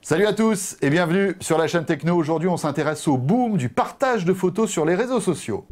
Salut à tous et bienvenue sur la chaîne Techno. Aujourd'hui, on s'intéresse au boom du partage de photos sur les réseaux sociaux.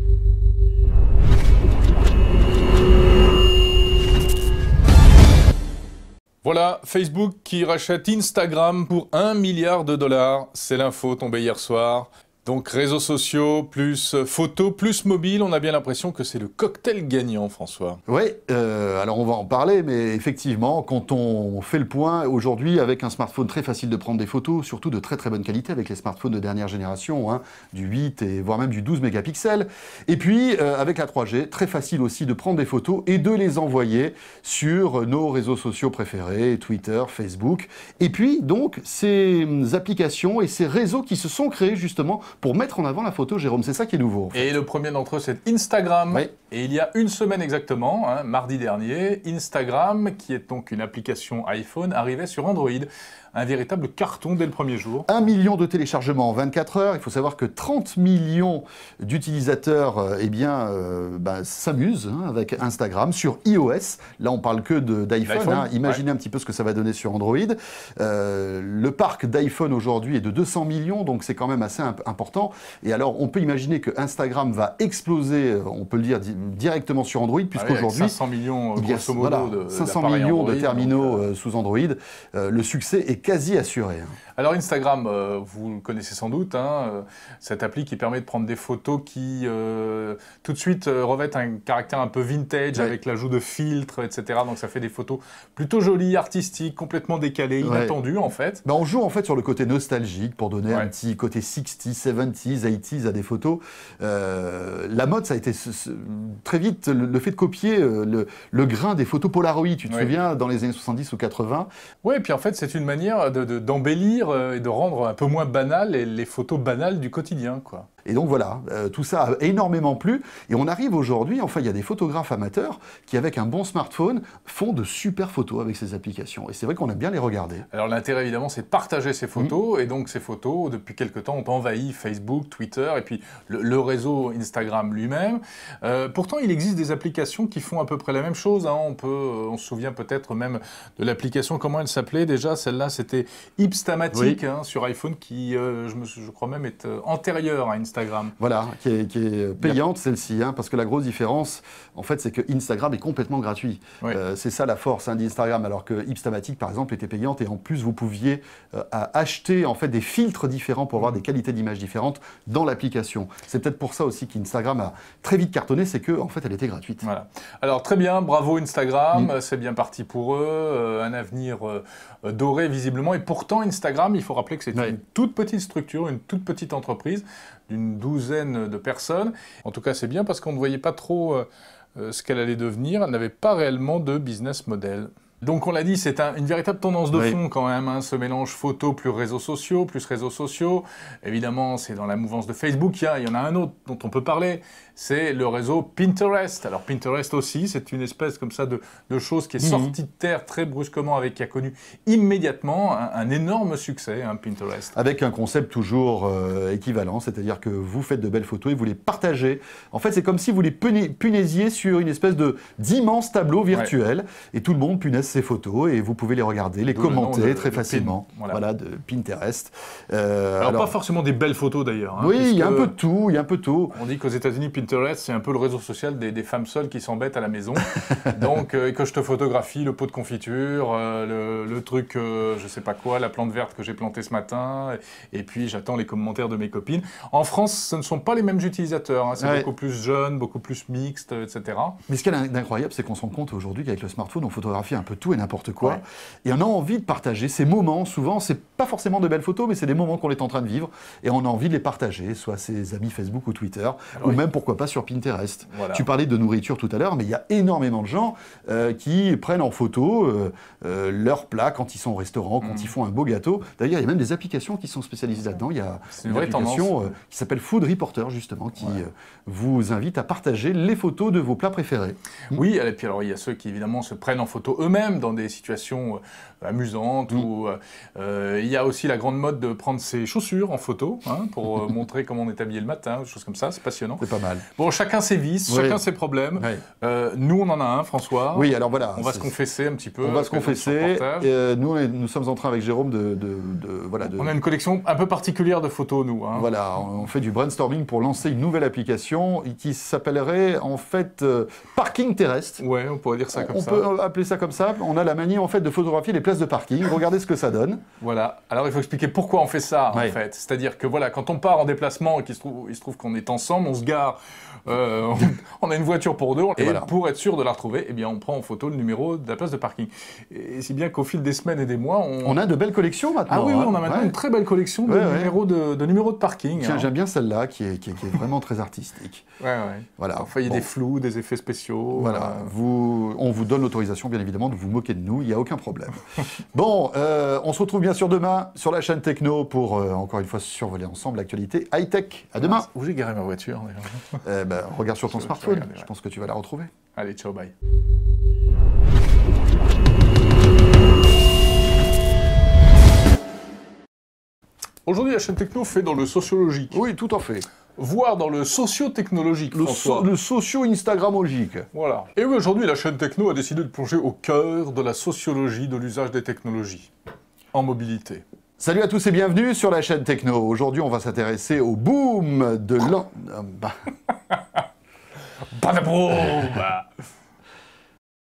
Voilà, Facebook qui rachète Instagram pour 1 milliard de dollars. C'est l'info tombée hier soir. Donc réseaux sociaux, plus photos, plus mobile, on a bien l'impression que c'est le cocktail gagnant, François. Oui, alors on va en parler, mais effectivement, quand on fait le point aujourd'hui avec un smartphone très facile de prendre des photos, surtout de très très bonne qualité avec les smartphones de dernière génération, hein, du 8 et voire même du 12 mégapixels, et puis avec la 3G, très facile aussi de prendre des photos et de les envoyer sur nos réseaux sociaux préférés, Twitter, Facebook, et puis donc ces applications et ces réseaux qui se sont créés justement pour mettre en avant la photo, Jérôme, c'est ça qui est nouveau. En fait. Et le premier d'entre eux, c'est Instagram. Oui. Et il y a une semaine exactement, hein, mardi dernier, Instagram, qui est donc une application iPhone, arrivait sur Android. Un véritable carton dès le premier jour. 1 million de téléchargements en 24 heures. Il faut savoir que 30 millions d'utilisateurs s'amusent avec Instagram sur iOS. Là, on parle que d'iPhone. Hein. Imaginez un petit peu ce que ça va donner sur Android. Le parc d'iPhone aujourd'hui est de 200 millions, donc c'est quand même assez important. Et alors, on peut imaginer que Instagram va exploser, on peut le dire directement sur Android, puisqu'aujourd'hui, 500 millions, grosso modo, 500 millions de terminaux sous Android. Le succès est quasi assuré. Alors Instagram, vous le connaissez sans doute, hein, cette appli qui permet de prendre des photos qui tout de suite revêtent un caractère un peu vintage avec l'ajout de filtres, etc. Donc ça fait des photos plutôt jolies, artistiques, complètement décalées, inattendues en fait. On joue en fait sur le côté nostalgique pour donner un petit côté 60s, 70s, 80s à des photos. La mode, ça a été très vite le fait de copier le grain des photos Polaroid, tu te souviens, dans les années 70 ou 80. Oui, et puis en fait c'est une manière d'embellir et de rendre un peu moins banal les photos banales du quotidien, quoi. Et donc voilà, tout ça a énormément plu. Et on arrive aujourd'hui, enfin il y a des photographes amateurs qui avec un bon smartphone font de super photos avec ces applications. Et c'est vrai qu'on aime bien les regarder. Alors l'intérêt évidemment c'est de partager ces photos. Et donc ces photos depuis quelques temps ont envahi Facebook, Twitter et puis le réseau Instagram lui-même. Pourtant il existe des applications qui font à peu près la même chose, hein. On se souvient peut-être même de l'application, comment elle s'appelait déjà, celle-là c'était Hipstamatic hein, sur iPhone qui je crois même est antérieure à Instagram. Voilà, qui est payante celle-ci, hein, parce que la grosse différence, en fait, c'est que Instagram est complètement gratuit. C'est ça la force hein, d'Instagram, alors que Hipstamatic, par exemple, était payante et en plus, vous pouviez acheter en fait des filtres différents pour avoir des qualités d'image différentes dans l'application. C'est peut-être pour ça aussi qu'Instagram a très vite cartonné, c'est que en fait, elle était gratuite. Voilà. Alors très bien, bravo Instagram, c'est bien parti pour eux, un avenir doré visiblement. Et pourtant, Instagram, il faut rappeler que c'est une toute petite structure, une toute petite entreprise d'une douzaine de personnes. En tout cas, c'est bien parce qu'on ne voyait pas trop ce qu'elle allait devenir. Elle n'avait pas réellement de business model. Donc on l'a dit, c'est une véritable tendance de fond quand même, hein, ce mélange photo plus réseaux sociaux, Évidemment, c'est dans la mouvance de Facebook. Il y en a un autre dont on peut parler, c'est le réseau Pinterest. Alors Pinterest aussi, c'est une espèce comme ça de chose qui est sortie de terre très brusquement, qui a connu immédiatement un énorme succès, hein, Pinterest. Avec un concept toujours équivalent, c'est-à-dire que vous faites de belles photos et vous les partagez. En fait, c'est comme si vous les punaisiez sur une espèce d'immense tableau virtuel et tout le monde punaise ces photos et vous pouvez les regarder, les commenter très facilement. Voilà, de Pinterest. Alors pas forcément des belles photos d'ailleurs. Hein, oui, il y a un peu de tout, On dit qu'aux États-Unis, Pinterest, c'est un peu le réseau social des femmes seules qui s'embêtent à la maison. Donc, que je te photographie le pot de confiture, le truc, je sais pas quoi, la plante verte que j'ai plantée ce matin, et puis j'attends les commentaires de mes copines. En France, ce ne sont pas les mêmes utilisateurs. Hein, c'est beaucoup plus jeune, beaucoup plus mixte, etc. Mais ce qui est incroyable, c'est qu'on se rend compte aujourd'hui qu'avec le smartphone, on photographie un peu tout et n'importe quoi. Et on a envie de partager ces moments. Souvent, c'est pas forcément de belles photos, mais c'est des moments qu'on est en train de vivre et on a envie de les partager, soit ses amis Facebook ou Twitter, ou même pourquoi pas sur Pinterest. Tu parlais de nourriture tout à l'heure, mais il y a énormément de gens qui prennent en photo leurs plats quand ils sont au restaurant, quand ils font un beau gâteau. D'ailleurs, il y a même des applications qui sont spécialisées là-dedans. Il y a une application qui s'appelle Food Reporter, justement, qui vous invite à partager les photos de vos plats préférés. Oui, et puis alors il y a ceux qui évidemment se prennent en photo eux-mêmes. même dans des situations amusantes. Où, il y a aussi la grande mode de prendre ses chaussures en photo hein, pour montrer comment on est habillé le matin, des choses comme ça, c'est passionnant. C'est pas mal. Bon, chacun ses vices, chacun ses problèmes. Nous, on en a un, François. Oui, alors voilà. On va se confesser un petit peu. On va se confesser. Nous sommes en train avec Jérôme On a une collection un peu particulière de photos, nous. Hein. Voilà, on fait du brainstorming pour lancer une nouvelle application qui s'appellerait en fait parking terrestre. Ouais, on pourrait dire ça comme ça. On peut appeler ça comme ça. On a la manie en fait de photographier les places de parking. Regardez ce que ça donne. Voilà. Alors il faut expliquer pourquoi on fait ça en fait. C'est-à-dire que voilà, quand on part en déplacement et qu'il se trouve qu'on est ensemble, on se gare. On a une voiture pour deux et voilà. Pour être sûr de la retrouver, eh bien, on prend en photo le numéro de la place de parking. Et si bien qu'au fil des semaines et des mois, on a de belles collections maintenant. Ah oui, on a maintenant une très belle collection de numéros de parking. Tiens, j'aime bien celle-là qui est vraiment très artistique. Voilà. Enfin, il y a des flous, des effets spéciaux. Voilà. On vous donne l'autorisation, bien évidemment, de vous moquer de nous. Il n'y a aucun problème. Bon, on se retrouve bien sûr demain sur la chaîne Techno pour encore une fois survoler ensemble l'actualité high-tech. À demain. Où j'ai garé ma voiture regarde sur ton smartphone, je pense que tu vas la retrouver. Allez, ciao, bye. Aujourd'hui, la chaîne Techno fait dans le sociologique. Oui, tout à fait. Voire dans le socio-technologique, François. Le socio-instagrammologique. Voilà. Et oui, aujourd'hui, la chaîne Techno a décidé de plonger au cœur de la sociologie de l'usage des technologies en mobilité. Salut à tous et bienvenue sur la chaîne Techno. Aujourd'hui, on va s'intéresser au boom de Badaboum.